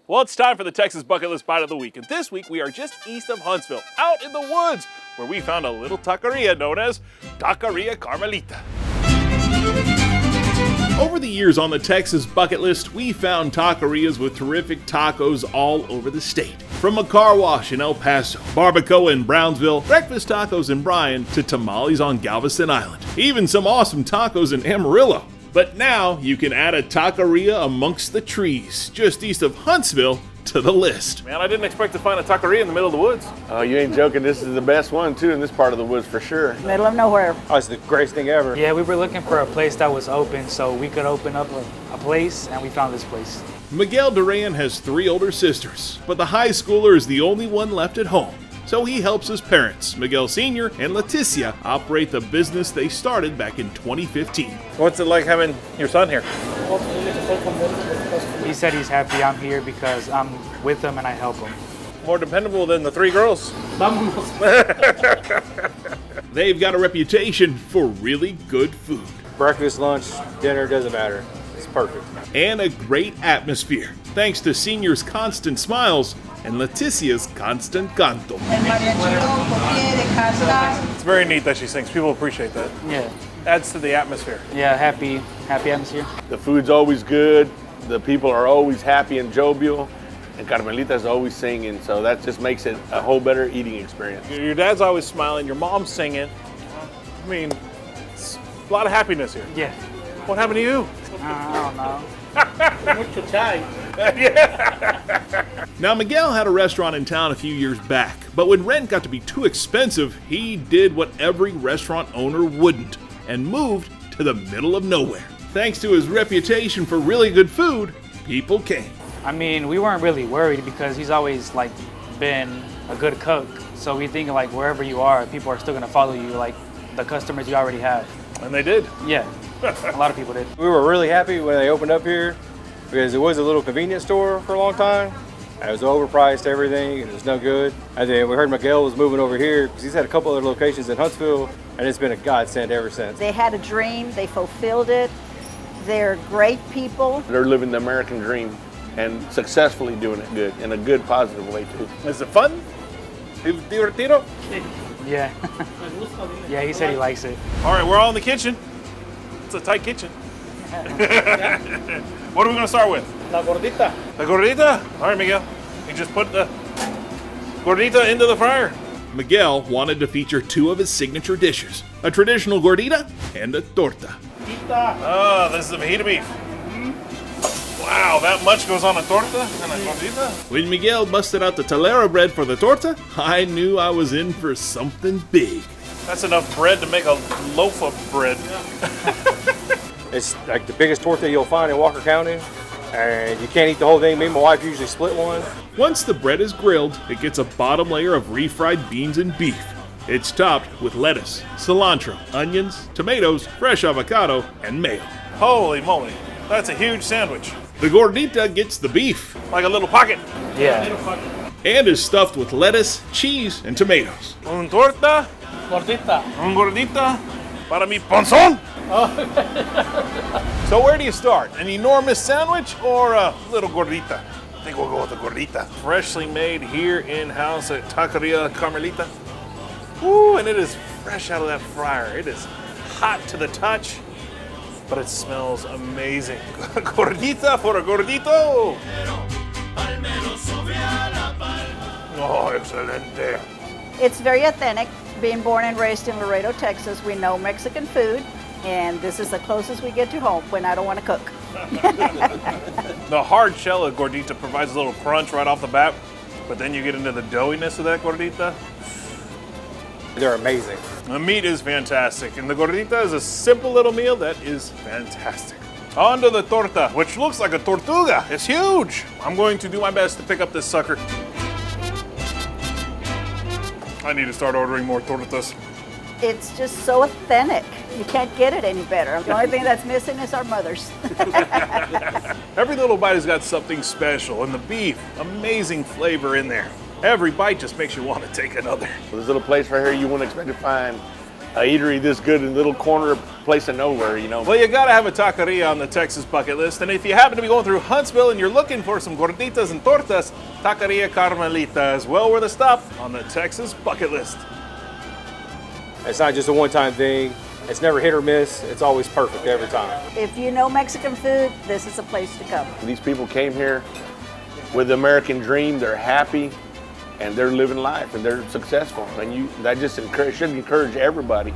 Well, it's time for the Texas Bucket List Bite of the Week, and this week we are just east of Huntsville, out in the woods, where we found a little taqueria known as Taqueria Carmelita. Over the years on the Texas Bucket List, we found taquerias with terrific tacos all over the state. From a car wash in El Paso, barbacoa in Brownsville, breakfast tacos in Bryan, to tamales on Galveston Island. Even some awesome tacos in Amarillo. But now you can add a taqueria amongst the trees, just east of Huntsville, to the list. Man, I didn't expect to find a taqueria in the middle of the woods. Oh, you ain't joking. This is the best one, too, in this part of the woods for sure. Middle of nowhere. Oh, it's the greatest thing ever. Yeah, we were looking for a place that was open so we could open up a place, and we found this place. Miguel Duran has 3 older sisters, but the high schooler is the only one left at home. So he helps his parents, Miguel Sr. and Leticia, operate the business they started back in 2015. What's it like having your son here? He said he's happy I'm here because I'm with him and I help him. More dependable than the 3 girls. They've got a reputation for really good food. Breakfast, lunch, dinner, doesn't matter. It's perfect. And a great atmosphere, thanks to Senior's constant smiles and Leticia's constant canto. It's very neat that she sings. People appreciate that. Yeah. Adds to the atmosphere. Yeah, happy atmosphere. The food's always good. The people are always happy and jovial. And Carmelita's always singing, so that just makes it a whole better eating experience. Your dad's always smiling, your mom's singing. I mean, it's a lot of happiness here. Yeah. What happened to you? I don't know. Now, Miguel had a restaurant in town a few years back, but when rent got to be too expensive, he did what every restaurant owner wouldn't and moved to the middle of nowhere. Thanks to his reputation for really good food, people came. I mean, we weren't really worried because he's always been a good cook. So we think wherever you are, people are still gonna follow you, like the customers you already have. And they did. Yeah, a lot of people did. We were really happy when they opened up here because it was a little convenience store for a long time. It was overpriced, everything, and it was no good. And then we heard Miguel was moving over here because he's had a couple other locations in Huntsville, and it's been a godsend ever since. They had a dream, they fulfilled it. They're great people. They're living the American dream and successfully doing it good, in a good, positive way, too. Is it fun? Divertido? Yeah. Yeah, he said he likes it. All right, we're all in the kitchen. It's a tight kitchen. What are we gonna start with? La gordita. The gordita? All right, Miguel. You just put the gordita into the fryer. Miguel wanted to feature 2 of his signature dishes, a traditional gordita and a torta. Oh, this is the fajita beef. Wow, that much goes on a torta and a gordita? When Miguel busted out the telera bread for the torta, I knew I was in for something big. That's enough bread to make a loaf of bread. It's like the biggest torta you'll find in Walker County, and you can't eat the whole thing. Me and my wife usually split one. Once the bread is grilled, it gets a bottom layer of refried beans and beef. It's topped with lettuce, cilantro, onions, tomatoes, fresh avocado, and mayo. Holy moly, that's a huge sandwich. The gordita gets the beef, like a little pocket. Yeah. And is stuffed with lettuce, cheese, and tomatoes. Un torta, Gordita. un gordita, para mi panzón. So where do you start? An enormous sandwich or a little gordita? I think we'll go with the gordita. Freshly made here in-house at Taqueria Carmelita. Ooh, and it is fresh out of that fryer. It is hot to the touch, but it smells amazing. Gordita for a gordito. Oh, excelente. It's very authentic. Being born and raised in Laredo, Texas, we know Mexican food, and this is the closest we get to home when I don't want to cook. The hard shell of gordita provides a little crunch right off the bat, but then you get into the doughiness of that gordita. They're amazing. The meat is fantastic, and the gordita is a simple little meal that is fantastic. On to the torta, which looks like a tortuga. It's huge. I'm going to do my best to pick up this sucker. I need to start ordering more tortas. It's just so authentic. You can't get it any better. The only thing that's missing is our mothers. Every little bite has got something special, and the beef, amazing flavor in there. Every bite just makes you want to take another. This little place right here, you wouldn't expect to find eatery this good in a little corner place of nowhere, you know. Well, you gotta have a taqueria on the Texas bucket list, and if you happen to be going through Huntsville and you're looking for some gorditas and tortas, Taqueria Carmelita is well worth a stop on the Texas bucket list. It's not just a one-time thing. It's never hit or miss. It's always perfect every time. If you know Mexican food, this is a place to come. These people came here with the American dream. They're happy, and they're living life, and they're successful. And that just should encourage everybody.